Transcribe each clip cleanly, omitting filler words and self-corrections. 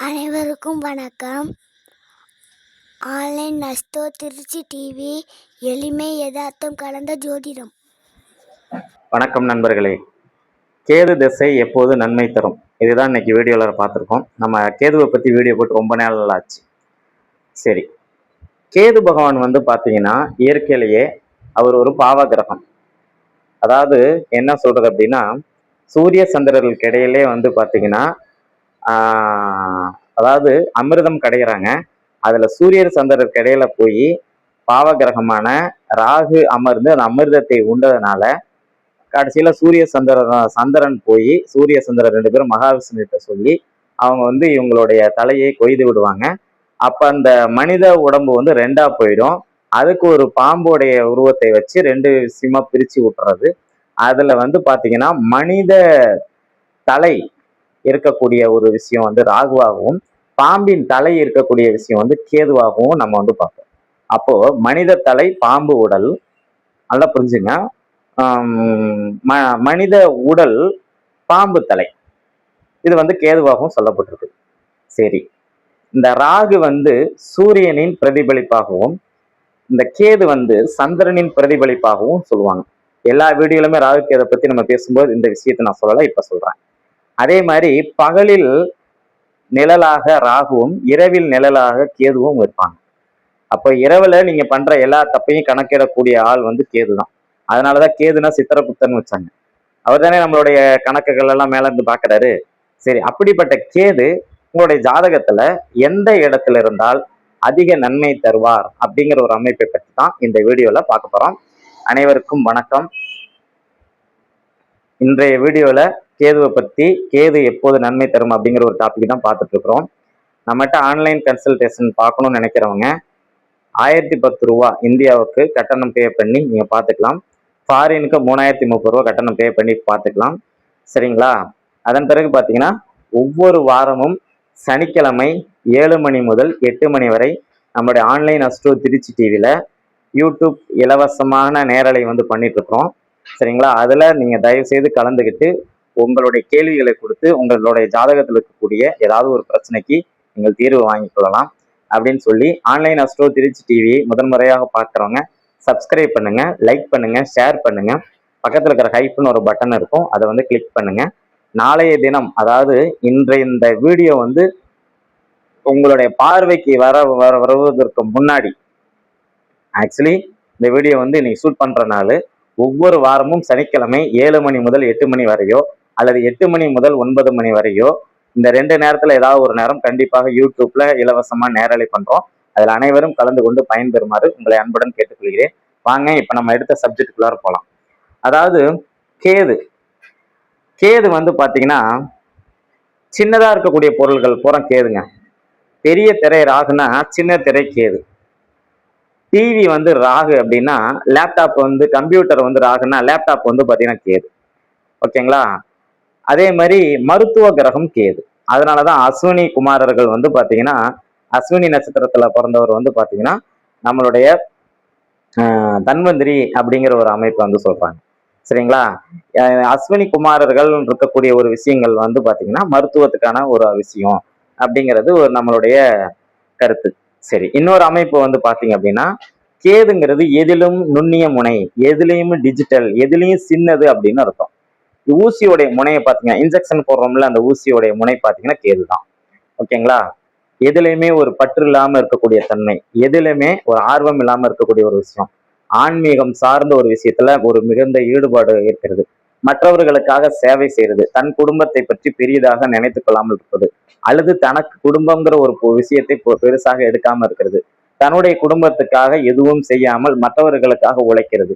அனைவருக்கும் வணக்கம். Online நஸ்தோ Trichy TV, எளிமை யதார்த்தம் கலந்த ஜோதிடம். வணக்கம் நண்பர்களே. கேது திசை எப்போது நன்மை தரும், இதுதான் இன்னைக்கு வீடியோவில் பார்த்துருக்கோம். நம்ம கேதுவை பற்றி வீடியோ போட்டு ரொம்ப நாள் ஆச்சு. சரி, கேது பகவான் வந்து பார்த்தீங்கன்னா இயற்கையிலேயே அவர் ஒரு பாவ கிரகம். அதாவது என்ன சொல்றது அப்படின்னா, சூரிய சந்திரர்களுக்கு இடையிலே வந்து பார்த்தீங்கன்னா அதாவது அமிர்தம் கிடைக்கிறாங்க. அதுல சூரியர் சந்திரருக்கு இடையில போய் பாவ கிரகமான ராகு அமர்ந்து அந்த அமிர்தத்தை உண்டதுனால கடைசியில சந்திரன் போய் சூரிய சந்திரன் 2 பேரும் மகாவிஷ்ணுகிட்ட சொல்லி அவங்க வந்து இவங்களுடைய தலையை கொய்து விடுவாங்க. அப்ப அந்த மனித உடம்பு வந்து 2ஆ போயிடும். அதுக்கு ஒரு பாம்போடைய உருவத்தை வச்சு 2 விஷயமா பிரிச்சு விட்டுறது. அதுல வந்து பாத்தீங்கன்னா மனித தலை இருக்கக்கூடிய ஒரு விஷயம் வந்து ராகுவாகவும், பாம்பின் தலை இருக்கக்கூடிய விஷயம் வந்து கேதுவாகவும் நம்ம வந்து பார்ப்போம். அப்போ மனித தலை பாம்பு உடல், நல்லா புரிஞ்சுங்க. மனித உடல் பாம்பு தலை, இது வந்து கேதுவாகவும் சொல்லப்பட்டிருக்கு. சரி, இந்த ராகு வந்து சூரியனின் பிரதிபலிப்பாகவும், இந்த கேது வந்து சந்திரனின் பிரதிபலிப்பாகவும் சொல்லுவாங்க. எல்லா வீடியோலுமே ராகு கேதை பத்தி நம்ம பேசும்போது இந்த விஷயத்தை நான் சொல்லலை, இப்ப சொல்றேன். அதே மாதிரி பகலில் நிழலாக ராகுவும் இரவில் நிழலாக கேதுவும் இருப்பாங்க. அப்போ இரவுல நீங்க பண்ற எல்லா தப்பையும் கணக்கிடக்கூடிய ஆள் வந்து கேது தான். அதனாலதான் கேதுனா சித்திரகுப்தன் வச்சாங்க. அவர் தானே நம்மளுடைய கணக்குகள் எல்லாம் மேல இருந்து பாக்குறாரு. சரி, அப்படிப்பட்ட கேது உங்களுடைய ஜாதகத்துல எந்த இடத்துல இருந்தால் அதிக நன்மை தருவார் அப்படிங்கிற ஒரு அமைப்பை பற்றி தான் இந்த வீடியோல பார்க்க போறோம். அனைவருக்கும் வணக்கம். இன்றைய வீடியோல கேதுவை பத்தி, கேது எப்போது நன்மை தரும் அப்படிங்கிற ஒரு டாபிக் தான் பார்த்துட்டு இருக்கிறோம். நம்மகிட்ட ஆன்லைன் கன்சல்டேஷன் பார்க்கணும்னு நினைக்கிறவங்க 1010 ரூபா இந்தியாவுக்கு கட்டணம் பே பண்ணி நீங்க பார்த்துக்கலாம். ஃபாரினுக்கு 3030 ரூபா கட்டணம் பே பண்ணி பார்த்துக்கலாம். சரிங்களா? அதன் பிறகு பார்த்தீங்கன்னா ஒவ்வொரு வாரமும் சனிக்கிழமை 7 மணி முதல் 8 மணி வரை நம்மளுடைய ஆன்லைன் அஸ்ட்ரோ திருச்சி டிவியில யூடியூப் இலவசமான நேரலை வந்து பண்ணிட்டு இருக்கிறோம். சரிங்களா? அதுல நீங்க தயவு செய்து கலந்துக்கிட்டு உங்களுடைய கேள்விகளை கொடுத்து உங்களுடைய ஜாதகத்தில் இருக்கக்கூடிய ஏதாவது ஒரு பிரச்சனைக்கு நீங்கள் தீர்வு வாங்கிக் கொள்ளலாம் அப்படின்னு சொல்லி ஆன்லைன் அஸ்ட்ரோ திருச்சி டிவி முதன்முறையாக பார்க்குறவங்க சப்ஸ்கிரைப் பண்ணுங்க, லைக் பண்ணுங்க, ஷேர் பண்ணுங்க. பக்கத்தில் இருக்கிற ஹைப்னு ஒரு பட்டன் இருக்கும், அதை வந்து கிளிக் பண்ணுங்க. நாளைய தினம், அதாவது இன்றைய இந்த வீடியோ வந்து உங்களுடைய பார்வைக்கு வருவதற்கு முன்னாடி, ஆக்சுவலி இந்த வீடியோ வந்து இன்னைக்கு ஷூட் பண்றதுனால ஒவ்வொரு வாரமும் சனிக்கிழமை 7 மணி முதல் 8 மணி வரையோ அல்லது 8 மணி முதல் 9 மணி வரையோ இந்த 2 நேரத்துல ஏதாவது ஒரு நேரம் கண்டிப்பாக யூடியூப்ல இலவசமா நேரலை பண்றோம். அதில் அனைவரும் கலந்து கொண்டு பயன்பெறுமாறு உங்களை அன்புடன் கேட்டுக்கொள்கிறேன். வாங்க இப்ப நம்ம எடுத்த சப்ஜெக்டுக்குள்ளார போலாம். அதாவது கேது கேது வந்து பாத்தீங்கன்னா சின்னதா இருக்கக்கூடிய பொருள்கள் பூரா கேதுங்க. பெரிய திரை ராகுனா சின்ன திரை கேது. டிவி வந்து ராகு அப்படின்னா லேப்டாப் வந்து, கம்ப்யூட்டர் வந்து ராகுனா லேப்டாப் வந்து பாத்தீங்கன்னா கேது. ஓகேங்களா? அதே மாதிரி மருத்துவ கிரகம் கேது. அதனாலதான் அஸ்வினி குமாரர்கள் வந்து பாத்தீங்கன்னா, அஸ்வினி நட்சத்திரத்துல பிறந்தவர் வந்து பாத்தீங்கன்னா நம்மளுடைய தன்வந்திரி அப்படிங்கிற ஒரு அமைப்பை வந்து சொல்றாங்க. சரிங்களா? அஸ்வினி குமாரர்கள் இருக்கக்கூடிய ஒரு விஷயங்கள் வந்து பாத்தீங்கன்னா மருத்துவத்துக்கான ஒரு விஷயம் அப்படிங்கிறது ஒரு நம்மளுடைய கருத்து. சரி, இன்னொரு அமைப்பு வந்து பாத்தீங்க அப்படின்னா கேதுங்கிறது எதிலும் நுண்ணிய முனை, எதுலையும் டிஜிட்டல், எதுலையும் சின்னது அப்படின்னு அர்த்தம். ஊசியோடைய முனையை பாத்தீங்கன்னா, இன்ஜெக்ஷன் போடுறோம்ல, அந்த ஊசியோடைய முனை பாத்தீங்கன்னா கேது தான். ஓகேங்களா? எதுலையுமே ஒரு பற்று இல்லாம இருக்கக்கூடிய தன்மை, எதுலையுமே ஒரு ஆர்வம் இல்லாம இருக்கக்கூடிய ஒரு விஷயம், ஆன்மீகம் சார்ந்த ஒரு விஷயத்துல ஒரு மிகுந்த ஈடுபாடு இருக்கிறது, மற்றவர்களுக்காக சேவை செய்யறது, தன் குடும்பத்தை பற்றி பெரியதாக நினைத்து கொள்ளாமல் இருப்பது, அல்லது தனக்கு குடும்பங்கிற ஒரு விஷயத்தை பெருசாக எடுக்காம இருக்கிறது, தன்னுடைய குடும்பத்துக்காக எதுவும் செய்யாமல் மற்றவர்களுக்காக உழைக்கிறது.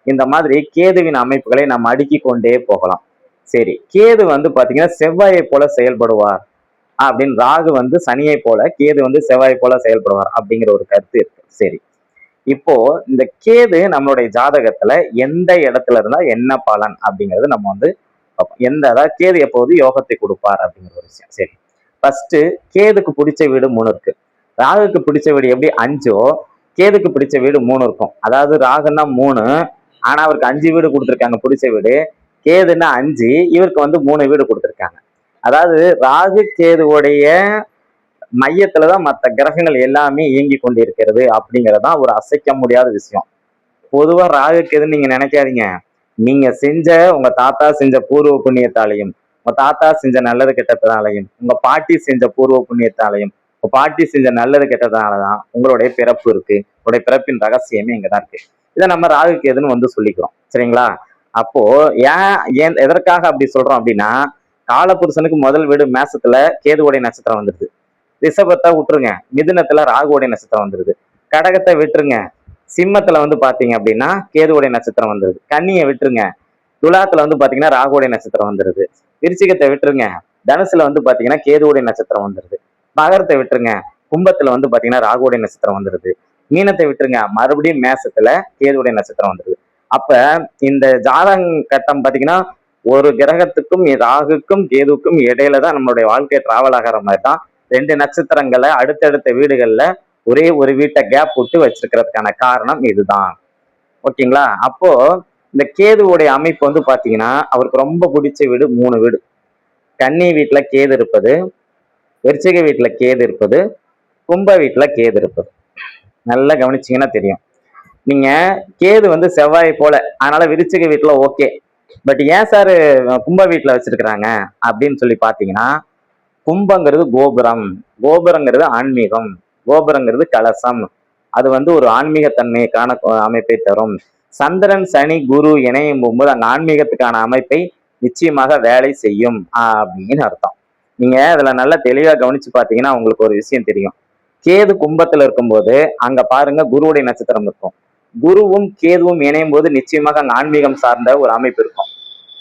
இந்த மாதிரி கேதுவின் அமைப்புகளை நாம் அடுக்கி கொண்டே போகலாம். சரி, கேது வந்து பாத்தீங்கன்னா செவ்வாயை போல செயல்படுவார் அப்படின்னு, ராகு வந்து சனியை போல, கேது வந்து செவ்வாய் போல செயல்படுவார் அப்படிங்கிற ஒரு கருத்து இருக்கு. சரி, இப்போ இந்த கேது நம்மளுடைய ஜாதகத்துல எந்த இடத்துல இருந்தா என்ன பலன் அப்படிங்கிறது நம்ம வந்து அதாவது கேது எப்போது யோகத்தை கொடுப்பார் அப்படிங்கிற ஒரு விஷயம். சரி, ஃபர்ஸ்ட் கேதுக்கு பிடிச்ச வீடு 3 இருக்கு. ராகுக்கு பிடிச்ச வீடு எப்படி 5ஓ, கேதுக்கு பிடிச்ச வீடு 3 இருக்கும். அதாவது ராகுன்னா 3, ஆனா அவருக்கு 5 வீடு கொடுத்துருக்காங்க பிடிச்ச வீடு. கேதுன்னா 5, இவருக்கு வந்து 3 வீடு கொடுத்துருக்காங்க. அதாவது ராகு கேதுவோடைய மையத்துலதான் மற்ற கிரகங்கள் எல்லாமே இயங்கி கொண்டிருக்கிறது அப்படிங்கறதுதான் ஒரு அசைக்க முடியாத விஷயம். பொதுவா ராகு கேதுன்னு நீங்க நினைக்காதீங்க. நீங்க செஞ்ச உங்க தாத்தா செஞ்ச பூர்வ புண்ணியத்தாலையும், உங்க தாத்தா செஞ்ச நல்லது கெட்டதுனாலையும், உங்க பாட்டி செஞ்ச பூர்வ புண்ணியத்தாலையும், உங்க பாட்டி செஞ்ச நல்லது கெட்டதுனாலதான் உங்களுடைய பிறப்பு இருக்கு. உங்களுடைய பிறப்பின் ரகசியமே இங்கதான் இருக்கு. இதை நம்ம ராகு கேதுன்னு வந்து சொல்லிக்கிறோம். சரிங்களா? அப்போ ஏன் எதற்காக அப்படி சொல்றோம் அப்படின்னா, காலபுருஷனுக்கு முதல் வீடு மேசத்துல கேதுவோடைய நட்சத்திரம் வந்துருது. ரிஷபத்தை விட்டுருங்க, மிதுனத்துல ராகுவோடைய நட்சத்திரம் வந்துருது. கடகத்தை விட்டுருங்க, சிம்மத்துல வந்து பாத்தீங்க அப்படின்னா கேதுவோடைய நட்சத்திரம் வந்துருது. கன்னியை விட்டுருங்க, துலாத்துல வந்து பாத்தீங்கன்னா ராகுவோடைய நட்சத்திரம் வந்துருது. விருச்சிகத்தை விட்டுருங்க, தனுசுல வந்து பாத்தீங்கன்னா கேதுவோடைய நட்சத்திரம் வந்துருது. மகரத்தை விட்டுருங்க, கும்பத்துல வந்து பாத்தீங்கன்னா ராகுவோடைய நட்சத்திரம் வந்துருது. மீனத்தை விட்டுருங்க, மறுபடியும் மேசத்துல கேதுவோடைய நட்சத்திரம் வந்துருது. அப்ப இந்த ஜாதகம் கட்டம் பாத்தீங்கன்னா ஒரு கிரகத்துக்கும் ராகுக்கும் கேதுவுக்கும் இடையில தான் நம்மளுடைய வாழ்க்கை டிராவல் ஆகிற மாதிரி தான் ரெண்டு நட்சத்திரங்களை அடுத்தடுத்த வீடுகள்ல ஒரே ஒரு வீட்டை கேப் விட்டு வச்சிருக்கிறதுக்கான காரணம் இதுதான். ஓகேங்களா? அப்போ இந்த கேதுவோடைய அமைப்பு வந்து பாத்தீங்கன்னா அவருக்கு ரொம்ப பிடிச்ச வீடு 3 வீடு. கன்னி வீட்டுல கேது இருப்பது, விருச்சிக வீட்டுல கேது இருப்பது, கும்ப வீட்டுல கேது இருப்பது. நல்லா கவனிச்சீங்கன்னா தெரியும். நீங்க கேது வந்து செவ்வாய் போல, அதனால விருச்சிக வீட்டுல ஓகே. பட் ஏன் சார் கும்ப வீட்டுல வச்சிருக்கிறாங்க அப்படின்னு சொல்லி பாத்தீங்கன்னா, கும்பங்கிறது கோபுரம், கோபுரங்கிறது ஆன்மீகம், கோபுரங்கிறது கலசம். அது வந்து ஒரு ஆன்மீக தன்மைக்கான அமைப்பை தரும். சந்திரன் சனி குரு இணையும் போகும்போது அங்க ஆன்மீகத்துக்கான அமைப்பை நிச்சயமாக வேலை செய்யும் அப்படின்னு அர்த்தம். நீங்க அதுல நல்லா தெளிவா கவனிச்சு பாத்தீங்கன்னா உங்களுக்கு ஒரு விஷயம் தெரியும். கேது கும்பத்துல இருக்கும்போது அங்க பாருங்க குருவுடைய நட்சத்திரம் இருக்கும். குருவும் கேதுவும் இணையும் போது நிச்சயமாக அங்க ஆன்மீகம் சார்ந்த ஒரு அமைப்பு இருக்கும்.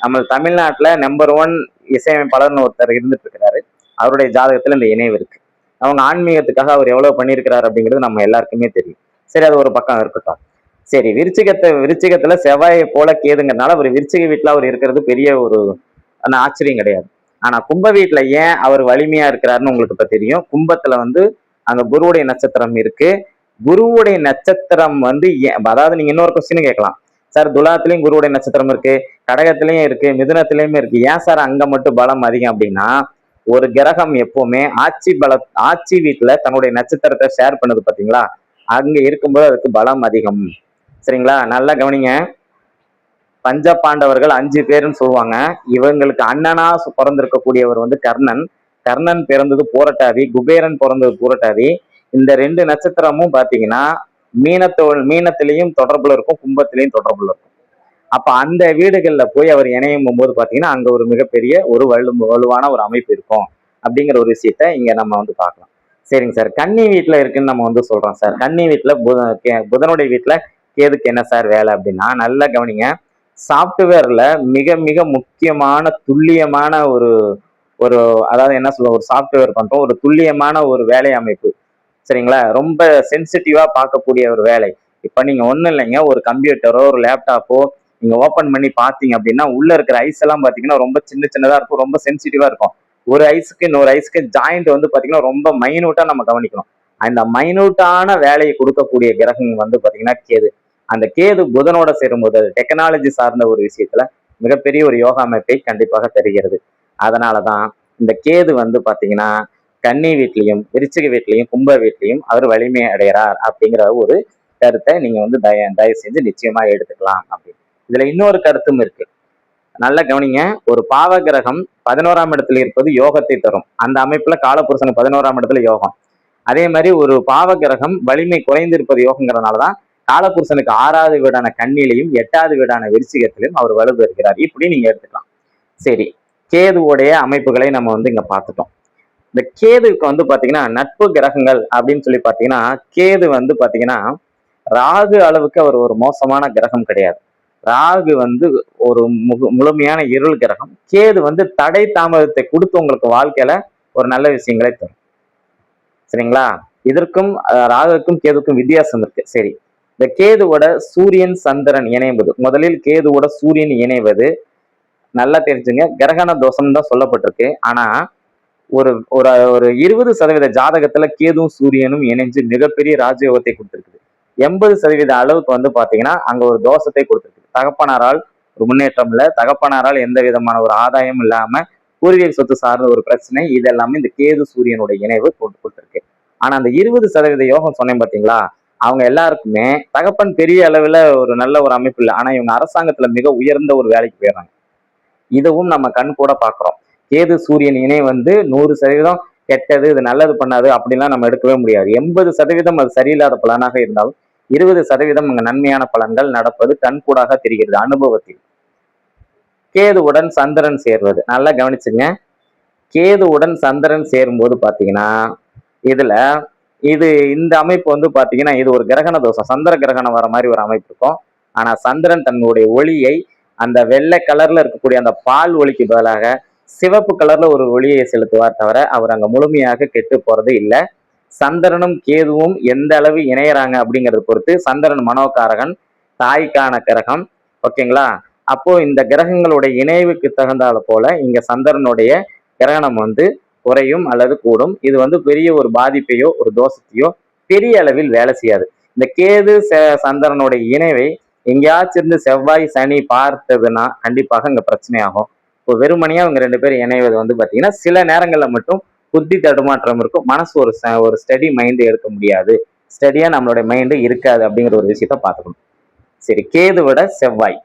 நம்ம தமிழ்நாட்டுல நம்பர் 1 இசையமைப்பாளர்னு ஒருத்தர் இருந்துட்டு இருக்கிறாரு. அவருடைய ஜாதகத்துல இந்த இணைவு இருக்கு. அவங்க ஆன்மீகத்துக்காக அவர் எவ்வளவு பண்ணியிருக்கிறாரு அப்படிங்கிறது நம்ம எல்லாருக்குமே தெரியும். சரி, அது ஒரு பக்கம் இருக்கட்டும். சரி, விருச்சிகத்துல செவ்வாயை போல கேதுங்கிறதுனால அவர் விருச்சிக வீட்டுல அவர் இருக்கிறது பெரிய ஒரு ஆச்சரியம் கிடையாது. ஆனா கும்ப வீட்டுல ஏன் அவர் வலிமையா இருக்கிறாருன்னு உங்களுக்கு இப்ப தெரியும். கும்பத்துல வந்து அங்க குருவுடைய நட்சத்திரம் இருக்கு. குருவுடைய நட்சத்திரம் வந்து அதாவது நீங்க இன்னொரு கொஸ்டின் கேட்கலாம், சார் துலாத்திலையும் குருவுடைய நட்சத்திரம் இருக்கு, கடகத்திலையும் இருக்கு, மிதுனத்திலையுமே இருக்கு, ஏன் சார் அங்க மட்டும் பலம் அதிகம் அப்படின்னா, ஒரு கிரகம் எப்பவுமே ஆட்சி வீட்டுல தன்னுடைய நட்சத்திரத்தை ஷேர் பண்ணுது பாத்தீங்களா, அங்க இருக்கும்போது அதுக்கு பலம் அதிகம். சரிங்களா? நல்லா கவனிங்க. பஞ்ச பாண்டவர்கள் 5 பேருன்னு சொல்லுவாங்க. இவங்களுக்கு அண்ணனா பிறந்திருக்கக்கூடியவர் வந்து கர்ணன். கர்ணன் பிறந்தது பூரட்டாதி, குபேரன் பிறந்தது பூரட்டாதி. இந்த 2 நட்சத்திரமும் பாத்தீங்கன்னா மீனத்திலையும் தொடர்புல இருக்கும், கும்பத்திலையும் தொடர்புல இருக்கும். அப்ப அந்த வீடுகள்ல போய் அவர் இணையும் போது பாத்தீங்கன்னா அங்க ஒரு மிகப்பெரிய ஒரு வலுவான ஒரு அமைப்பு இருக்கும் அப்படிங்கிற ஒரு விஷயத்த இங்க நம்ம வந்து பார்க்கலாம். சரிங்க சார், கன்னி வீட்டுல இருக்குன்னு நம்ம வந்து சொல்றோம் சார். கன்னி வீட்டுல புதனுடைய வீட்டுல கேதுக்கு என்ன சார் வேலை அப்படின்னா, நல்லா கவனிங்க. சாப்ட்வேர்ல மிக மிக முக்கியமான துல்லியமான ஒரு ஒரு அதாவது என்ன சொல்ல, ஒரு சாப்ட்வேர் பண்றோம், ஒரு துல்லியமான ஒரு வேலை அமைப்பு. சரிங்களா? ரொம்ப சென்சிட்டிவா பார்க்கக்கூடிய ஒரு வேலை. இப்ப நீங்க ஒண்ணும் இல்லைங்க, ஒரு கம்ப்யூட்டரோ ஒரு லேப்டாப்போ நீங்க ஓபன் பண்ணி பாத்தீங்க அப்படின்னா உள்ள இருக்கிற ஐஸ் எல்லாம் பாத்தீங்கன்னா ரொம்ப சின்னதா இருக்கும், ரொம்ப சென்சிட்டிவா இருக்கும். ஒரு ஐஸுக்கு இன்னொரு ஐஸுக்கு ஜாயிண்ட் வந்து பாத்தீங்கன்னா ரொம்ப மைனூட்டா நம்ம கவனிக்கணும். அந்த மைனூட்டான வேலையை கொடுக்கக்கூடிய கிரகம் வந்து பாத்தீங்கன்னா கேது. அந்த கேது புதனோட சேரும்போது அது டெக்னாலஜி சார்ந்த ஒரு விஷயத்துல மிகப்பெரிய ஒரு யோகா அமைப்பை கண்டிப்பாக தருகிறது. அதனாலதான் இந்த கேது வந்து பாத்தீங்கன்னா கன்னி வீட்லயும் விருச்சிக வீட்லயும் கும்ப வீட்லயும் அவர் வலிமை அடைகிறார் அப்படிங்கிற ஒரு கருத்தை நீங்க வந்து தயவு செஞ்சு நிச்சயமா எடுத்துக்கலாம் அப்படின்னு. இதுல இன்னொரு கருத்தும் இருக்கு, நல்ல கவனிங்க. ஒரு பாவ கிரகம் 11ஆம் இடத்துல இருப்பது யோகத்தை தரும். அந்த அமைப்புல காலபுருஷனுக்கு 11ஆம் இடத்துல யோகம். அதே மாதிரி ஒரு பாவ கிரகம் வலிமை குறைந்து இருப்பது யோகங்கிறதுனாலதான் காலபுருஷனுக்கு 6வது வீடான கன்னிலையும் 8வது வீடான விருச்சிகத்திலையும் அவர் வலுப்பெறுகிறார். இப்படி நீங்க எடுத்துக்கலாம். சரி, கேதுவோடைய அமைப்புகளை நம்ம வந்து இங்க பார்த்துட்டோம். இந்த கேதுக்கு வந்து பாத்தீங்கன்னா நட்பு கிரகங்கள் அப்படின்னு சொல்லி பாத்தீங்கன்னா கேது வந்து பாத்தீங்கன்னா ராகு அளவுக்கு அவர் ஒரு மோசமான கிரகம் கிடையாது. ராகு வந்து ஒரு முழுமையான இருள் கிரகம். கேது வந்து தடை தாமதத்தை கொடுத்து உங்களுக்கு வாழ்க்கையில ஒரு நல்ல விஷயங்களை தரும். சரிங்களா? இதற்கும் ராகுக்கும் கேதுக்கும் வித்தியாசம் இருக்கு. சரி, இந்த கேதுவோட சூரியன் சந்திரன் இணைவது, முதலில் கேதுவோட சூரியன் இணைவது நல்லா தெரிஞ்சுங்க, கிரகண தோஷம் தான் சொல்லப்பட்டிருக்கு. ஆனா ஒரு ஒரு 20% ஜாதகத்துல கேதுவும் சூரியனும் இணைஞ்சு மிகப்பெரிய ராஜயோகத்தை கொடுத்திருக்குது. 80% அளவுக்கு வந்து பாத்தீங்கன்னா அங்க ஒரு தோஷத்தை கொடுத்திருக்கு. தகப்பனாரால் ஒரு முன்னேற்றம் இல்லை, தகப்பனாரால் எந்த விதமான ஒரு ஆதாயம் இல்லாம பூர்வீக சொத்து சார்ந்த ஒரு பிரச்சனை, இது எல்லாமே இந்த கேது சூரியனுடைய இணைவு போட்டு கொடுத்துருக்கு. ஆனா அந்த 20% யோகம் சொன்னேன் பாத்தீங்களா, அவங்க எல்லாருக்குமே தகப்பன் பெரிய அளவுல ஒரு நல்ல ஒரு அமைப்பு இல்லை, ஆனா இவங்க அரசாங்கத்துல மிக உயர்ந்த ஒரு வேலைக்கு போயிடுறாங்க. இதுவும் நம்ம கண் கூட பாக்குறோம். கேது சூரியன் இணை 100% கெட்டது, இது நல்லது பண்ணாது அப்படின்லாம் நம்ம எடுக்கவே முடியாது. 80% அது சரியில்லாத பலனாக இருந்தாலும் 20% அங்க நன்மையான பலன்கள் நடப்பது கண்கூடாக தெரிகிறது அனுபவத்தில். கேதுவுடன் சந்திரன் சேர்வது நல்லா கவனிச்சுங்க. கேதுவுடன் சந்திரன் சேரும்போது பாத்தீங்கன்னா இதுல இந்த அமைப்பு பாத்தீங்கன்னா இது ஒரு கிரகண தோஷம், சந்திர கிரகணம் வர மாதிரி ஒரு அமைப்பு இருக்கும். ஆனா சந்திரன் தன்னுடைய ஒளியை அந்த வெள்ளை கலர்ல இருக்கக்கூடிய அந்த பால் ஒளிக்கு பதிலாக சிவப்பு கலர்ல ஒரு ஒளியை செலுத்துவார் தவிர அவர் அங்க முழுமையாக கெட்டு போறது இல்லை. சந்திரனும் கேதுவும் எந்த அளவு இணையறாங்க அப்படிங்கறத பொறுத்து, சந்திரன் மனோகாரகன், தாய்க்கான கிரகம், ஓகேங்களா. அப்போ இந்த கிரகங்களுடைய இணைவுக்கு தகுந்தால போல இங்க சந்திரனுடைய கிரகணம் குறையும் அல்லது கூடும். இது பெரிய ஒரு பாதிப்பையோ ஒரு தோஷத்தையோ பெரிய அளவில் வேலை செய்யாது. இந்த கேது சந்திரனுடைய இணைவை எங்கேயாச்சும் இருந்து செவ்வாய் சனி பார்த்ததுன்னா கண்டிப்பாக இங்க பிரச்சனை ஆகும். இப்போ வெறுமனையா அவங்க 2 பேரும் இணைவது பாத்தீங்கன்னா சில நேரங்கள்ல மட்டும் புத்தி தடுமாற்றம் இருக்கும், மனசு ஒரு ஸ்டடி மைண்ட் எடுக்க முடியாது, ஸ்டடியா நம்மளுடைய மைண்டு இருக்காது அப்படிங்கிற ஒரு விஷயத்த பார்த்துக்கணும். சரி, கேதுவிட செவ்வாய்.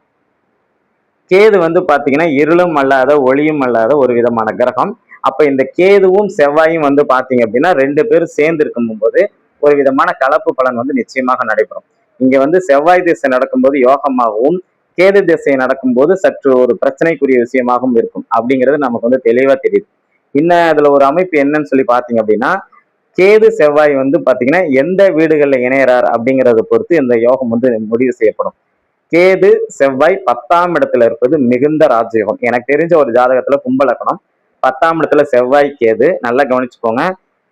கேது பாத்தீங்கன்னா இருளும் அல்லாத ஒளியும் அல்லாத ஒரு விதமான கிரகம். அப்ப இந்த கேதுவும் செவ்வாயும் பாத்தீங்க அப்படின்னா 2 பேரும் சேர்ந்து இருக்கும் போது ஒரு விதமான கலப்பு பலன் நிச்சயமாக நடைபெறும். இங்க செவ்வாய் திசை நடக்கும்போது யோகமாகவும், கேது திசை நடக்கும்போது சற்று ஒரு பிரச்சனைக்குரிய விஷயமாகவும் இருக்கும் அப்படிங்கிறது நமக்கு தெளிவா தெரியுது. இன்னும் அதுல ஒரு அமைப்பு என்னன்னு சொல்லி பாத்தீங்க அப்படின்னா, கேது செவ்வாய் பாத்தீங்கன்னா எந்த வீடுகள்ல இணையறார் அப்படிங்கறத பொறுத்து இந்த யோகம் முடிவு செய்யப்படும். கேது செவ்வாய் 10ஆம் இடத்துல இருப்பது மிகுந்த ராஜயோகம். எனக்கு தெரிஞ்ச ஒரு ஜாதகத்துல கும்பலக்கணம் 10ஆம் இடத்துல செவ்வாய் கேது, நல்லா கவனிச்சுக்கோங்க.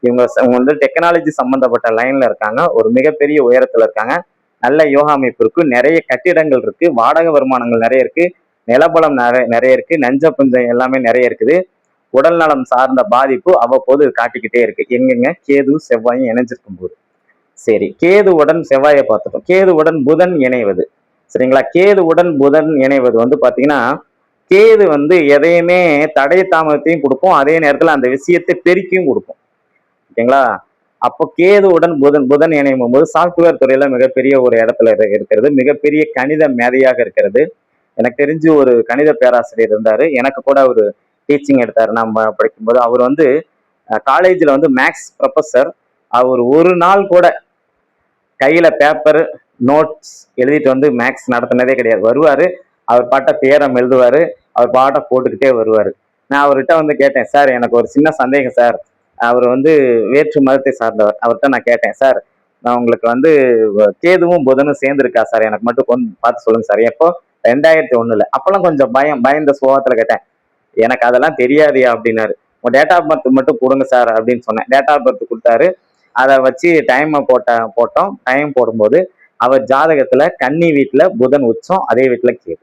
இவங்க டெக்னாலஜி சம்பந்தப்பட்ட லைன்ல இருக்காங்க, ஒரு மிகப்பெரிய உயரத்துல இருக்காங்க, நல்ல யோகா அமைப்பு இருக்கு, நிறைய கட்டிடங்கள் இருக்கு, வாடகை வருமானங்கள் நிறைய இருக்கு, நிலபலம் நிறைய இருக்கு, நஞ்ச புஞ்சம் எல்லாமே நிறைய இருக்குது. உடல் நலம் சார்ந்த பாதிப்பு அவ்வப்போது காட்டிக்கிட்டே இருக்கு. எங்கெங்க கேது செவ்வாயும் இணைஞ்சிருக்கும் போது. சரி, கேதுவுடன் செவ்வாயை பார்த்துட்டோம். கேதுவுடன் புதன் இணைவது, சரிங்களா. கேதுவுடன் புதன் இணைவது பாத்தீங்கன்னா கேது எதையுமே தடை தாமதத்தையும் கொடுக்கும், அதே நேரத்துல அந்த விஷயத்தை பெருக்கியும் கொடுக்கும், ஓகேங்களா. அப்போ கேதுவுடன் புதன் இணையும் போது சாஃப்ட்வேர் துறையில மிகப்பெரிய ஒரு இடத்துல இருக்கிறது, மிகப்பெரிய கணித மேதையாக இருக்கிறது. எனக்கு தெரிஞ்சு ஒரு கணித பேராசிரியர் இருந்தாரு, எனக்கு கூட ஒரு டீச்சிங் எடுத்தாரு நம்ம படிக்கும்போது. அவர் காலேஜ்ல மேக்ஸ் ப்ரொஃபஸர். அவர் ஒரு நாள் கூட கையில பேப்பர் நோட்ஸ் எழுதிட்டு மேக்ஸ் நடத்தினதே கிடையாது. வருவாரு, அவர் பாட்ட தியரம் எழுதுவாரு, அவர் பாட்டை போட்டுக்கிட்டே வருவாரு. நான் அவர்கிட்ட கேட்டேன், சார் எனக்கு ஒரு சின்ன சந்தேகம் சார். அவர் வேற்று மதத்தை சார்ந்தவர். அவர்கிட்ட நான் கேட்டேன், சார் நான் உங்களுக்கு கேதுவும் புதனும் சேர்ந்துருக்கா சார், எனக்கு மட்டும் கொஞ்சம் பார்த்து சொல்லுங்க சார். எப்போ 2001 அப்பெல்லாம் கொஞ்சம் பயந்த சுபாவத்துல கேட்டேன். எனக்கு அதெல்லாம் தெரியாதியா அப்படின்னாரு. உங்க டேட் ஆஃப் பர்த் மட்டும் கொடுங்க சார் அப்படின்னு சொன்னேன். டேட் ஆஃப் பர்த் கொடுத்தாரு. அதை வச்சு போட்டோம். டைம் போடும்போது அவர் ஜாதகத்துல கன்னி வீட்டுல புதன் உச்சம், அதே வீட்டுல கேது.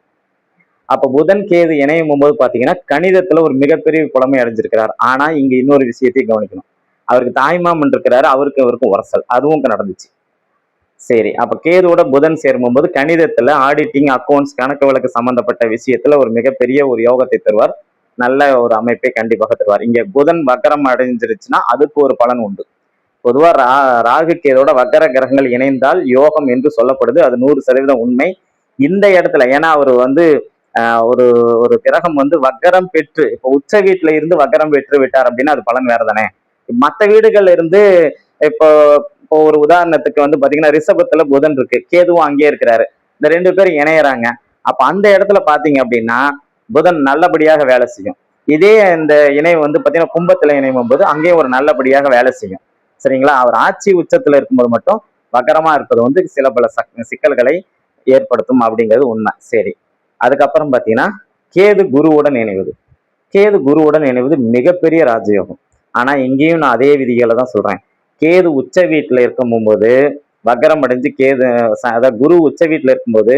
அப்ப புதன் கேது இணையும் போது பாத்தீங்கன்னா கணிதத்துல ஒரு மிகப்பெரிய புலமை அடைஞ்சிருக்கிறார். ஆனா இங்க இன்னொரு விஷயத்தையும் கவனிக்கணும், அவருக்கு தாய்மாமன் இருக்கிறாரு, அவருக்கும் உரசல், அதுவும் நடந்துச்சு. சரி, அப்ப கேதுவோட புதன் சேரும்போது கணிதத்துல ஆடிட்டிங், அக்கௌண்ட்ஸ், கணக்கு வழக்கு சம்பந்தப்பட்ட விஷயத்துல ஒரு மிகப்பெரிய ஒரு யோகத்தை தருவார், நல்ல ஒரு அமைப்பை கண்டிப்பாக தருவார். இங்க புதன் வக்கரம் அடைஞ்சிருச்சுன்னா அதுக்கு ஒரு பலன் உண்டு. பொதுவா ராகு கேதோட வக்கர கிரகங்கள் இணைந்தால் யோகம் என்று சொல்லப்படுது, அது 100% உண்மை. இந்த இடத்துல ஏன்னா அவர் ஒரு ஒரு கிரகம் வக்கரம் பெற்று இப்போ உச்ச வீட்டுல இருந்து வக்கரம் பெற்று விட்டார் அப்படின்னா அது பலன் வேற தானே. மற்ற வீடுகள்ல இருந்து இப்போ இப்போ ஒரு உதாரணத்துக்கு பாத்தீங்கன்னா ரிஷபத்துல புதன் இருக்கு, கேதுவும் அங்கேயே இருக்கிறாரு, இந்த 2 பேரும் இணையறாங்க. அப்ப அந்த இடத்துல பாத்தீங்க அப்படின்னா புதன் நல்லபடியாக வேலை செய்யும். இதே இந்த இணை பாத்தீங்கன்னா கும்பத்துல இணையும் போது அங்கேயும் ஒரு நல்லபடியாக வேலை செய்யும், சரிங்களா. அவர் ஆட்சி உச்சத்துல இருக்கும்போது மட்டும் வக்கரமா இருப்பது சில பல சிக்கல்களை ஏற்படுத்தும் அப்படிங்கிறது உண்மை. சரி, அதுக்கப்புறம் பாத்தீங்கன்னா கேது குருவுடன் இணைவது. கேது குருவுடன் இணைவது மிகப்பெரிய ராஜயோகம். ஆனா இங்கேயும் நான் அதே விதிகளை தான் சொல்றேன். கேது உச்ச வீட்டுல இருக்கும் போது வக்கரம் அடைஞ்சு கேது, அதாவது குரு உச்ச வீட்டுல இருக்கும்போது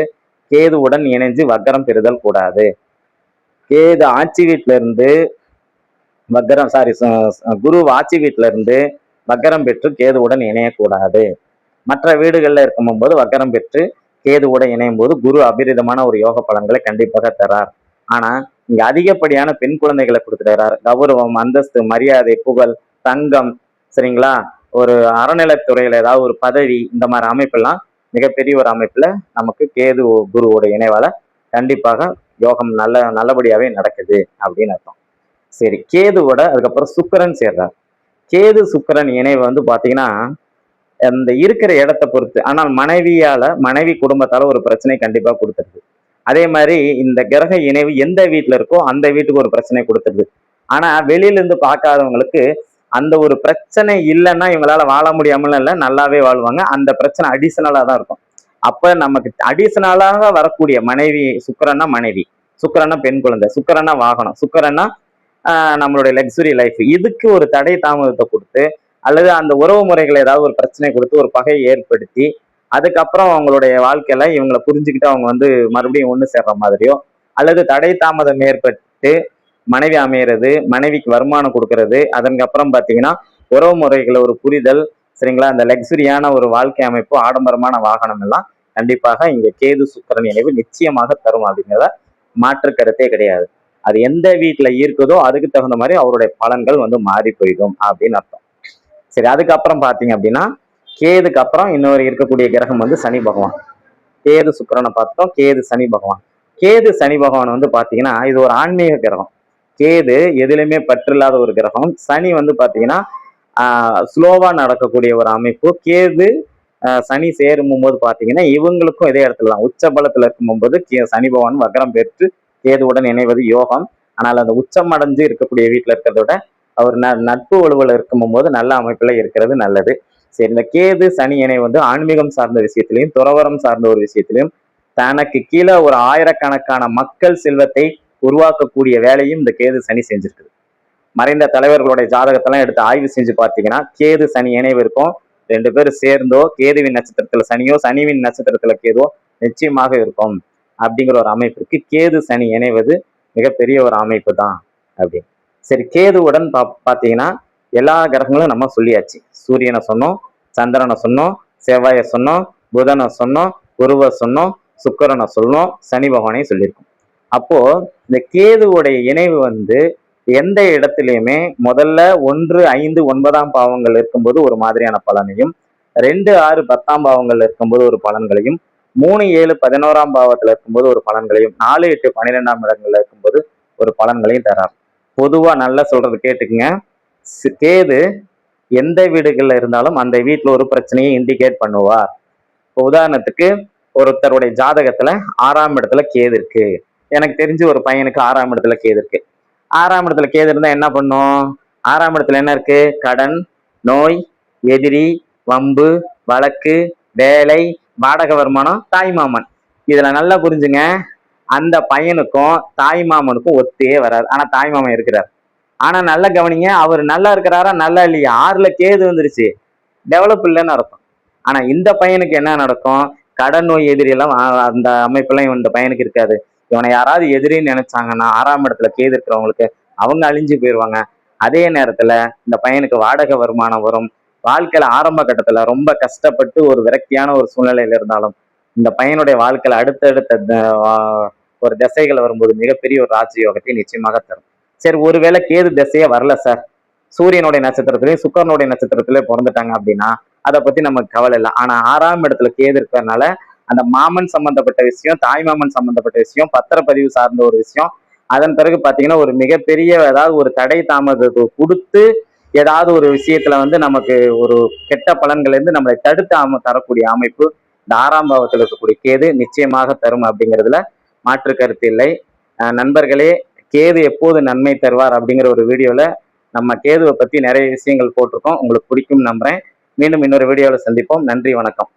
கேதுவுடன் இணைஞ்சு வக்கரம் பெறுதல் கூடாது. கேது ஆட்சி வீட்டுல இருந்து வக்கரம், குரு ஆட்சி வீட்டுல இருந்து வக்கரம் பெற்று கேதுவுடன் இணையக்கூடாது. மற்ற வீடுகள்ல இருக்கும் போது வக்கரம் பெற்று கேதுவுடன் இணையும் போது குரு அபிரிதமான ஒரு யோக பலன்களை கண்டிப்பாக தரார். ஆனா இங்க அதிகப்படியான பெண் குழந்தைகளை கொடுத்துறாரு. கௌரவம், அந்தஸ்து, மரியாதை, புகழ், தங்கம், சரிங்களா, ஒரு அறநிலைத்துறையில ஏதாவது ஒரு பதவி, இந்த மாதிரி அமைப்பெல்லாம் மிகப்பெரிய ஒரு அமைப்புல நமக்கு கேது குருவோட இணைவால கண்டிப்பாக யோகம் நல்லபடியாவே நடக்குது அப்படின்னு அர்த்தம். சரி, கேதுவோட அதுக்கப்புறம் சுக்கிரன் சேர்றார். கேது சுக்கிரன் இணைவு வந்து பாத்தீங்கன்னா அந்த இருக்கிற இடத்தை பொறுத்து, ஆனால் மனைவி குடும்பத்தால ஒரு பிரச்சனை கண்டிப்பா கொடுத்துருது. அதே மாதிரி இந்த கிரக இணைவு எந்த வீட்டுல இருக்கோ அந்த வீட்டுக்கு ஒரு பிரச்சனை கொடுத்துருது. ஆனா வெளியில இருந்து பார்க்காதவங்களுக்கு அந்த ஒரு பிரச்சனை இல்லைன்னா இவங்களால வாழ முடியாமலும் இல்லை, நல்லாவே வாழ்வாங்க. அந்த பிரச்சனை அடிஷனலா தான் இருக்கும். அப்ப நமக்கு அடிஷனலாக வரக்கூடிய மனைவி, சுக்கிரன்னா பெண் குழந்தை, சுக்கிரன்னா வாகனம், சுக்கிரன்னா நம்மளுடைய லக்ஸுரி லைஃப், இதுக்கு ஒரு தடை தாமதத்தை கொடுத்து அல்லது அந்த உறவு முறைகளை ஏதாவது ஒரு பிரச்சனை கொடுத்து ஒரு பகையை ஏற்படுத்தி அதுக்கப்புறம் அவங்களுடைய வாழ்க்கையில இவங்களை புரிஞ்சுக்கிட்டு அவங்க வந்து மறுபடியும் ஒண்ணு சேர்ற மாதிரியோ அல்லது தடை தாமதம் ஏற்பட்டு மனைவி அமையிறது, மனைவிக்கு வருமானம் கொடுக்கறது, அதற்கப்புறம் பாத்தீங்கன்னா உறவு முறைகளை ஒரு புரிதல், சரிங்களா, இந்த லக்ஸுரியான ஒரு வாழ்க்கை அமைப்பு, ஆடம்பரமான வாகனம் எல்லாம் கண்டிப்பாக இங்க கேது சுக்கிரன் இணைவு நிச்சயமாக தரும் அப்படிங்கிறத மாற்று கருத்தே கிடையாது. அது எந்த வீட்டுல இருக்குதோ அதுக்கு தகுந்த மாதிரி அவருடைய பலன்கள் வந்து மாறி போயிடும் அப்படின்னு அர்த்தம். சரி, அதுக்கப்புறம் பாத்தீங்க அப்படின்னா கேதுக்கு அப்புறம் இன்னொரு இருக்கக்கூடிய கிரகம் வந்து சனி பகவான். கேது சுக்கிரனை பார்த்துட்டோம், கேது சனி பகவான். கேது சனி பகவான் வந்து பாத்தீங்கன்னா இது ஒரு ஆன்மீக கிரகம். கேது எதுலையுமே பற்றில்லாத ஒரு கிரகம். சனி வந்து பாத்தீங்கன்னா ஸ்லோவா நடக்கக்கூடிய ஒரு அமைப்பு. கேது சனி சேரும் போது பாத்தீங்கன்னா இவங்களுக்கும் இதே இடத்துல தான் உச்ச பலத்துல இருக்கும் போது சனி பகவான் வக்ரம் பெற்று கேதுவுடன் இணைவது யோகம். ஆனால் அந்த உச்சம் அடைஞ்சு இருக்கக்கூடிய வீட்டுல இருக்கிறத விட அவர் நட்பு உழவுல இருக்கும் போது நல்ல அமைப்புல இருக்கிறது நல்லது. சரி, இந்த கேது சனி இணை வந்து ஆன்மீகம் சார்ந்த விஷயத்திலையும் துறவரம் சார்ந்த ஒரு விஷயத்திலையும் தனக்கு கீழே ஒரு ஆயிரக்கணக்கான மக்கள் செல்வத்தை உருவாக்கக்கூடிய வேலையும் இந்த கேது சனி செஞ்சிருக்குது. மறைந்த தலைவர்களுடைய ஜாதகத்தெல்லாம் எடுத்து ஆய்வு செஞ்சு பார்த்தீங்கன்னா கேது சனி இணைவு இருக்கும். 2 பேரும் சேர்ந்தோ கேதுவின் நட்சத்திரத்துல சனியோ சனிவின் நட்சத்திரத்துல கேதுவோ நிச்சயமாக இருக்கும் அப்படிங்கிற ஒரு அமைப்பிற்கு கேது சனி இணைவது மிகப்பெரிய ஒரு அமைப்பு தான் அப்படின்னு. சரி, கேதுவுடன் பாத்தீங்கன்னா எல்லா கிரகங்களும் நம்ம சொல்லியாச்சு. சூரியனை சொன்னோம், சந்திரனை சொன்னோம், செவ்வாயை சொன்னோம், புதனை சொன்னோம், குருவை சொன்னோம், சுக்கிரனை சொன்னோம், சனி பகவானையும் சொல்லியிருக்கோம். அப்போ இந்த கேதுவுடைய இணைவு வந்து எந்த இடத்துலையுமே முதல்ல 1, 5, 9ஆம் பாவங்கள் இருக்கும்போது ஒரு மாதிரியான பலனையும், 2, 6, 10ஆம் பாவங்கள் இருக்கும்போது ஒரு பலன்களையும், 3, 7, 11ஆம் பாவத்துல இருக்கும்போது ஒரு பலன்களையும், 4, 8, 12ஆம் இடங்கள்ல இருக்கும்போது ஒரு பலன்களையும் தரார். பொதுவா நல்லா சொல்றது கேட்டுக்குங்க. கேது எந்த வீடுகள்ல இருந்தாலும் அந்த வீட்டுல ஒரு பிரச்சனையை இண்டிகேட் பண்ணுவார். இப்போ உதாரணத்துக்கு ஒருத்தருடைய ஜாதகத்துல 6ஆம் இடத்துல கேது இருக்கு. எனக்கு தெரிஞ்சு ஒரு பையனுக்கு 6ஆம் இடத்துல கேது இருக்கு. 6ஆம் இடத்துல கேது இருந்தா என்ன பண்ணும்? 6ஆம் இடத்துல என்ன இருக்கு? கடன், நோய், எதிரி, வம்பு, வழக்கு, வேலை, வாடகை வருமானம், தாய்மாமன். இதுல நல்லா புரிஞ்சுங்க, அந்த பையனுக்கும் தாய்மாமனுக்கும் ஒத்தே வராது. ஆனா தாய்மாமன் இருக்கிறார். ஆனா நல்லா கவனிங்க, அவர் நல்லா இருக்கிறாரா நல்லா இல்லையா? 6ல கேது வந்துருச்சு, டெவலப் இல்லைன்னு அர்த்தம். ஆனா இந்த பையனுக்கு என்ன நடக்கும்? கடன், நோய், எதிரி எல்லாம் அந்த அமைப்பெல்லாம் இந்த பையனுக்கு இருக்காது. இவனை யாராவது எதிரின்னு நினைச்சாங்கன்னா 6ஆம் இடத்துல கேது இருக்கிறவங்களுக்கு அவங்க அழிஞ்சு போயிடுவாங்க. அதே நேரத்துல இந்த பையனுக்கு வாடகை வருமானம் வரும். வாழ்க்கையில ஆரம்ப கட்டத்துல ரொம்ப கஷ்டப்பட்டு ஒரு விரக்தியான ஒரு சூழ்நிலையில இருந்தாலும் இந்த பையனுடைய வாழ்க்கையில அடுத்தடுத்த ஒரு திசைகள் வரும்போது மிகப்பெரிய ஒரு ராஜயோகத்தை நிச்சயமாக தரும். சரி, ஒருவேளை கேது திசையே வரல சார், சூரியனுடைய நட்சத்திரத்திலேயே சுக்கரனுடைய நட்சத்திரத்திலே பிறந்துட்டாங்க அப்படின்னா அதை பத்தி நமக்கு கவலை இல்லை. ஆனா 6ஆம் இடத்துல கேது இருக்கிறதுனால அந்த மாமன் சம்பந்தப்பட்ட விஷயம், தாய் மாமன் சம்பந்தப்பட்ட விஷயம், பத்திரப்பதிவு சார்ந்த ஒரு விஷயம், அதன் பிறகு பாத்தீங்கன்னா ஒரு மிகப்பெரிய ஏதாவது ஒரு தடை தாமதத்தை கொடுத்து ஏதாவது ஒரு விஷயத்துல வந்து நமக்கு ஒரு கெட்ட பலன்கள் இருந்து நம்மளை தடுத்து தரக்கூடிய அமைப்பு இந்த 6ஆம் பாவத்தில் இருக்கக்கூடிய கேது நிச்சயமாக தரும் அப்படிங்கிறதுல மாற்று கருத்து இல்லை. நண்பர்களே, கேது எப்போது நன்மை தருவார் அப்படிங்கிற ஒரு வீடியோல நம்ம கேதுவை பத்தி நிறைய விஷயங்கள் போட்டிருக்கோம். உங்களுக்கு பிடிக்கும் நம்புறேன். மீண்டும் இன்னொரு வீடியோவில் சந்திப்போம். நன்றி, வணக்கம்.